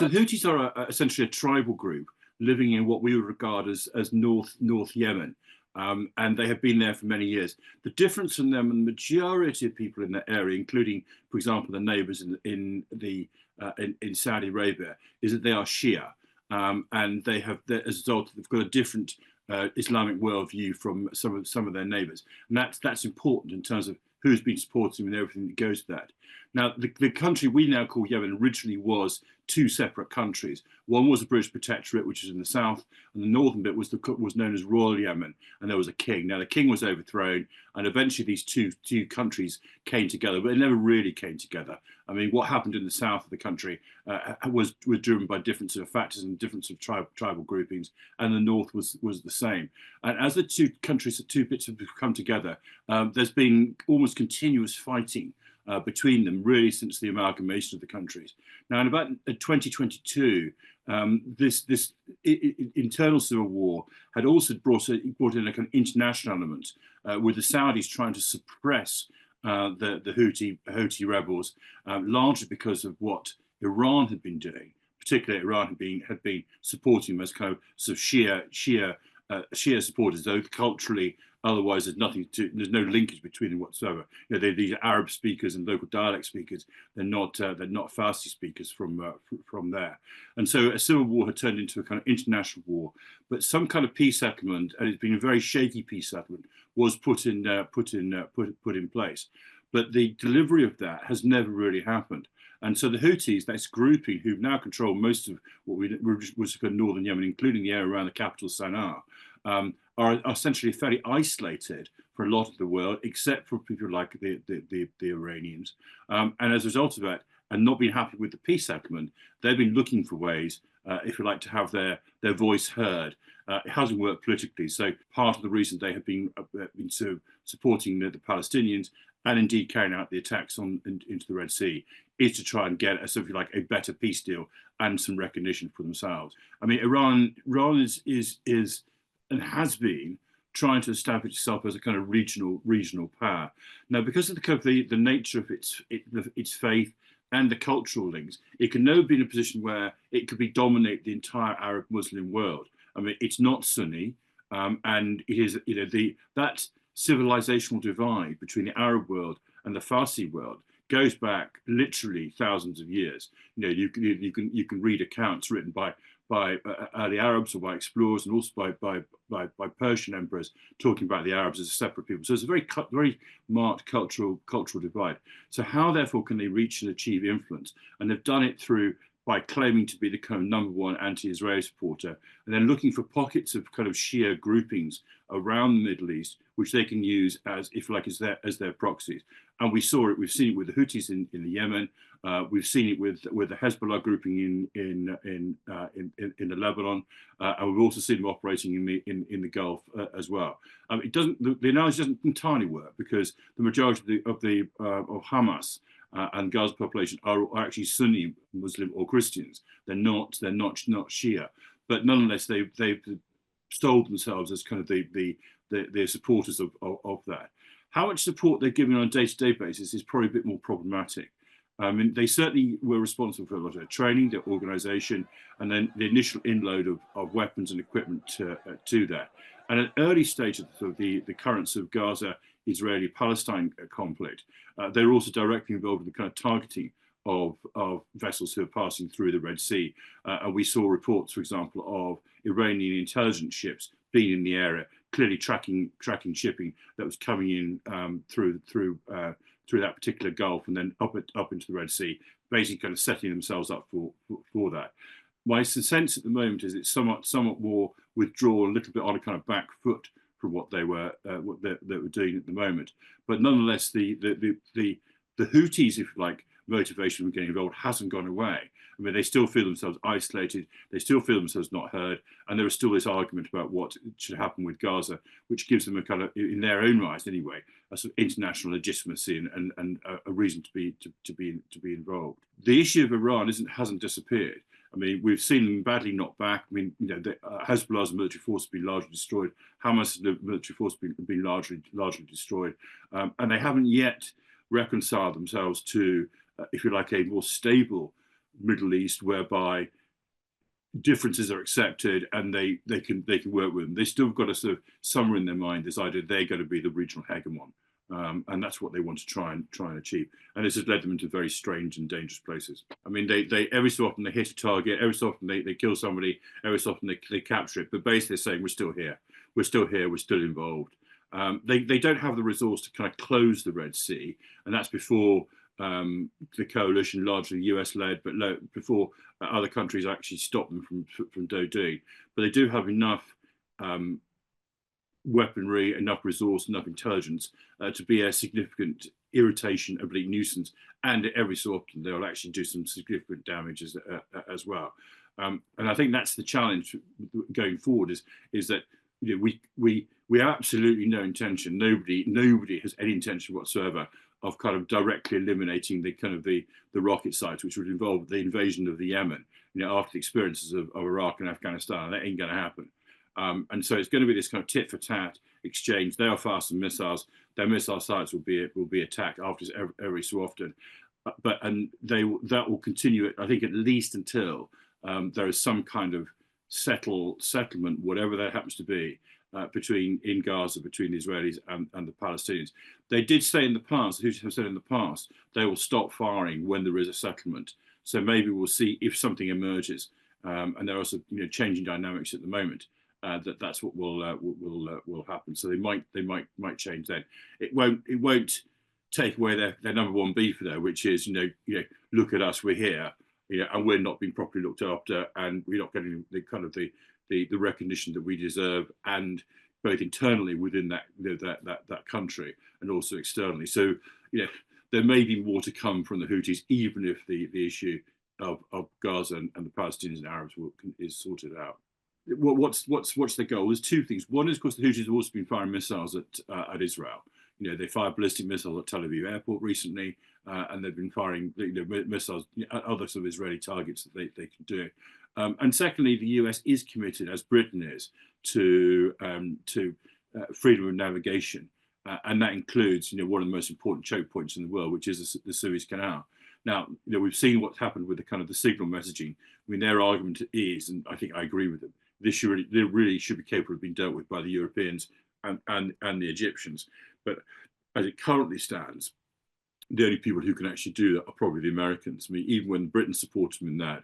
So the Houthis are essentially a tribal group living in what we would regard as North Yemen. And they have been there for many years. The difference in them and the majority of people in that area, including, for example, the neighbors in Saudi Arabia, is that they are Shia. And they have, as a result, they've got a different Islamic worldview from some of their neighbors. And that's important in terms of who's been supporting them and everything that goes to that. Now, the country we now call Yemen originally was two separate countries. One was the British Protectorate, which is in the south, and the northern bit was known as Royal Yemen, and there was a king. Now, the king was overthrown, and eventually these two countries came together, but they never really came together. I mean, what happened in the south of the country was driven by different sort of factors and different sort of tribal groupings, and the north was the same. And as the two countries, the two bits have come together, there's been almost continuous fighting between them, really, since the amalgamation of the countries. Now, in about 2022, this internal civil war had also brought in a kind of international element, with the Saudis trying to suppress the Houthi rebels, largely because of what Iran had been doing. Particularly, Iran had been supporting them as kind of sort of Shia supporters, though culturally, otherwise there's no linkage between them whatsoever. You know, these are Arab speakers and local dialect speakers. They're not Farsi speakers from there. And so a civil war had turned into a kind of international war. But some kind of peace settlement, and it's been a very shaky peace settlement, was put in place. But the delivery of that has never really happened. And so the Houthis, this grouping who now control most of what was northern Yemen, including the area around the capital Sana'a, are essentially fairly isolated for a lot of the world, except for people like the Iranians. And as a result of that, and not being happy with the peace settlement, they've been looking for ways, if you like, to have their voice heard. It hasn't worked politically. So part of the reason they have been supporting the Palestinians and indeed carrying out the attacks into the Red Sea is to try and get something like a better peace deal and some recognition for themselves. I mean, Iran is and has been trying to establish itself as a kind of regional power. Now, because of the nature of its faith and the cultural links, it can now be in a position where it could dominate the entire Arab Muslim world. I mean, it's not Sunni, and it is, you know, that civilizational divide between the Arab world and the Farsi world goes back literally thousands of years. You know, you can read accounts written by early Arabs or by explorers, and also by Persian emperors talking about the Arabs as a separate people. So it's a very marked cultural divide. So how therefore can they reach and achieve influence? And they've done it by claiming to be the kind of #1 anti-Israeli supporter, and then looking for pockets of kind of Shia groupings around the Middle East, which they can use as, if you like, as their proxies. And we've seen it with the Houthis in the Yemen. We've seen it with the Hezbollah grouping in the Lebanon, and we've also seen them operating in the Gulf as well. The analogy doesn't entirely work, because the majority of Hamas and Gaza population are actually Sunni Muslim or Christians. They're not Shia, but nonetheless they've sold themselves as kind of the supporters of that. How much support they're giving on a day-to-day basis is probably a bit more problematic. I mean, they certainly were responsible for a lot of their training, their organisation, and then the initial inload of weapons and equipment to that. And at an early stage of the currents of Gaza, Israeli-Palestine conflict, they're also directly involved in the kind of targeting of vessels who are passing through the Red Sea. And we saw reports, for example, of Iranian intelligence ships being in the area, clearly tracking shipping that was coming in through that particular Gulf and then up into the Red Sea, basically kind of setting themselves up for that. My sense at the moment is it's somewhat more withdrawn, a little bit on a kind of back foot from what they were doing at the moment. But nonetheless, the Houthis, if you like, motivation for getting involved hasn't gone away. I mean, they still feel themselves isolated. They still feel themselves not heard. And there is still this argument about what should happen with Gaza, which gives them a kind of, in their own right anyway, a sort of international legitimacy and a reason to be involved. The issue of Iran hasn't disappeared. I mean, we've seen them badly knocked back. I mean, you know, Hezbollah's military force has been largely destroyed. Hamas' military force has been largely destroyed. And they haven't yet reconciled themselves to, if you like, a more stable Middle East whereby differences are accepted and they can work with them. They still got a sort of somewhere in their mind this idea they're going to be the regional hegemon, and that's what they want to try and achieve. And this has led them into very strange and dangerous places. I mean, they every so often they hit a target, every so often they kill somebody, every so often they capture it. But basically, they're saying we're still here, we're still here, we're still involved. They don't have the resource to kind of close the Red Sea, and that's before the coalition, largely US led, but before other countries actually stop them from doing. But they do have enough weaponry, enough resource, enough intelligence to be a significant irritation, a bleak nuisance, and every so often they'll actually do some significant damage as well. And I think that's the challenge going forward is that we have absolutely no intention. Nobody has any intention whatsoever of kind of directly eliminating the rocket sites, which would involve the invasion of the Yemen. After the experiences of Iraq and Afghanistan, that ain't going to happen. And so it's going to be this kind of tit for tat exchange. They are faster missiles. Their missile sites will be attacked after every so often. That will continue, I think, at least until there is some kind of settlement, whatever that happens to be, in Gaza between the Israelis and the Palestinians. They did say in the past, Houthis have said in the past, they will stop firing when there is a settlement. So maybe we'll see if something emerges. And there are also changing dynamics at the moment. That's what will happen. So they might change then. It won't take away their number one beef there, which is look at us, we're here, and we're not being properly looked after, and we're not getting the recognition that we deserve, and both internally within that country and also externally. So there may be more to come from the Houthis, even if the issue of Gaza and the Palestinians and Arabs is sorted out. What's the goal? There's two things. One is, of course, the Houthis have also been firing missiles at Israel. They fired ballistic missiles at Tel Aviv airport recently, and they've been firing missiles at other sort of Israeli targets that they can do. And secondly, the US is committed, as Britain is, to freedom of navigation, and that includes one of the most important choke points in the world, which is the Suez Canal. Now, we've seen what's happened with the signal messaging. I mean, their argument is, and I think I agree with them, they really should be capable of being dealt with by the Europeans and the Egyptians. But as it currently stands, the only people who can actually do that are probably the Americans. I mean, even when Britain supported them in that,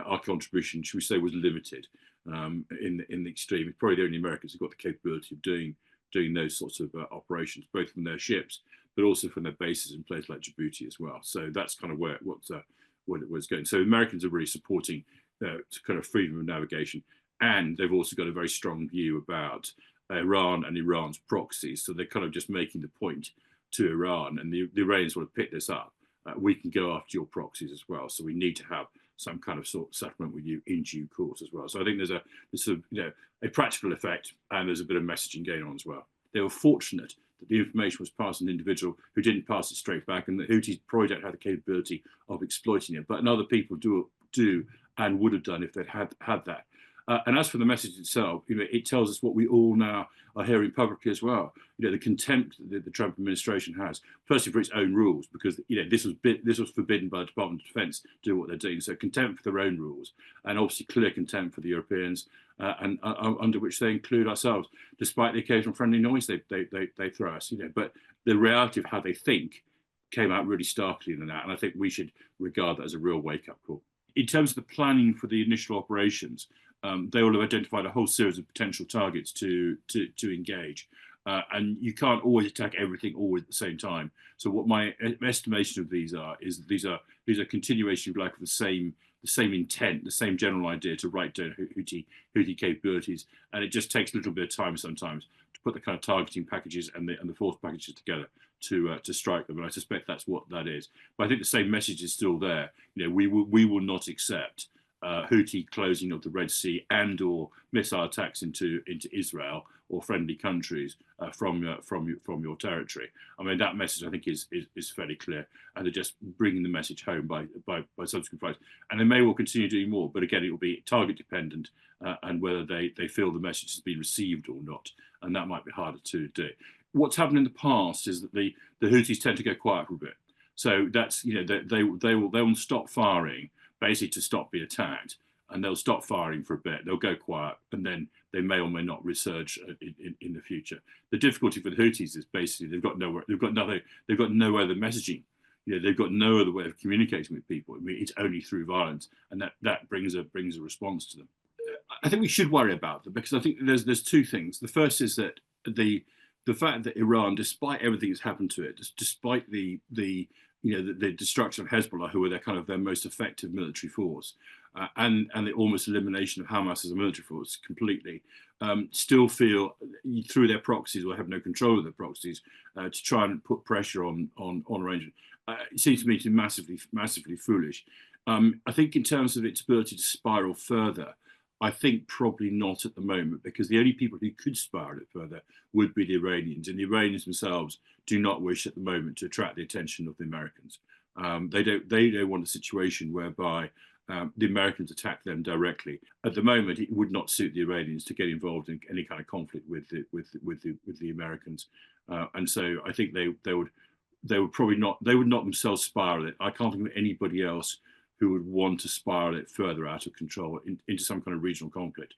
our contribution, should we say, was limited in the extreme. It's probably the only Americans who've got the capability of doing those sorts of operations, both from their ships, but also from their bases in places like Djibouti as well. So that's kind of what it was going. So Americans are really supporting kind of freedom of navigation, and they've also got a very strong view about Iran and Iran's proxies. So they're kind of just making the point to Iran, and the Iranians want to pick this up. We can go after your proxies as well. So we need to have some kind of sort of settlement with you in due course as well. So I think there's a practical effect, and there's a bit of messaging going on as well. They were fortunate that the information was passed to an individual who didn't pass it straight back, and the Houthis probably don't have the capability of exploiting it, but other people do and would have done if they'd had that. And as for the message itself, it tells us what we all now are hearing publicly as well. The contempt that the Trump administration has, firstly for its own rules, because this was forbidden by the Department of Defense to do what they're doing. So contempt for their own rules, and obviously clear contempt for the Europeans, and under which they include ourselves, despite the occasional friendly noise they throw us. But the reality of how they think came out really starkly in that, and I think we should regard that as a real wake-up call. In terms of the planning for the initial operations, they will have identified a whole series of potential targets to engage. And you can't always attack everything always at the same time. So what my estimation of these are is that these are continuation, if you like, of the same intent, the same general idea to write down Houthi capabilities. And it just takes a little bit of time sometimes to put the kind of targeting packages and the force packages together to strike them. And I suspect that's what that is. But I think the same message is still there. We will not accept Houthi closing of the Red Sea and/or missile attacks into Israel or friendly countries from your territory. I mean, that message I think is fairly clear, and they're just bringing the message home by subsequent flights. And they may well continue doing more, but again, it will be target dependent and whether they feel the message has been received or not, and that might be harder to do. What's happened in the past is that the Houthis tend to go quiet for a bit. So that's they will stop firing. basically to stop being attacked, and they'll stop firing for a bit. They'll go quiet, and then they may or may not resurge in the future. The difficulty for the Houthis is basically they've got no other messaging. They've got no other way of communicating with people. I mean, it's only through violence, and that brings a response to them. I think we should worry about them because I think there's two things. The first is that the fact that Iran, despite everything that's happened to it, despite the destruction of Hezbollah, who are their most effective military force, and the almost elimination of Hamas as a military force completely, still feel through their proxies, or have no control of their proxies, to try and put pressure on arrangement. It seems to me to be massively foolish. I think in terms of its ability to spiral further, I think probably not at the moment, because the only people who could spiral it further would be the Iranians, and the Iranians themselves do not wish at the moment to attract the attention of the Americans. They don't want a situation whereby the Americans attack them directly. At the moment, it would not suit the Iranians to get involved in any kind of conflict with the Americans, and so I think they would not themselves spiral it. I can't think of anybody else who would want to spiral it further out of control into some kind of regional conflict.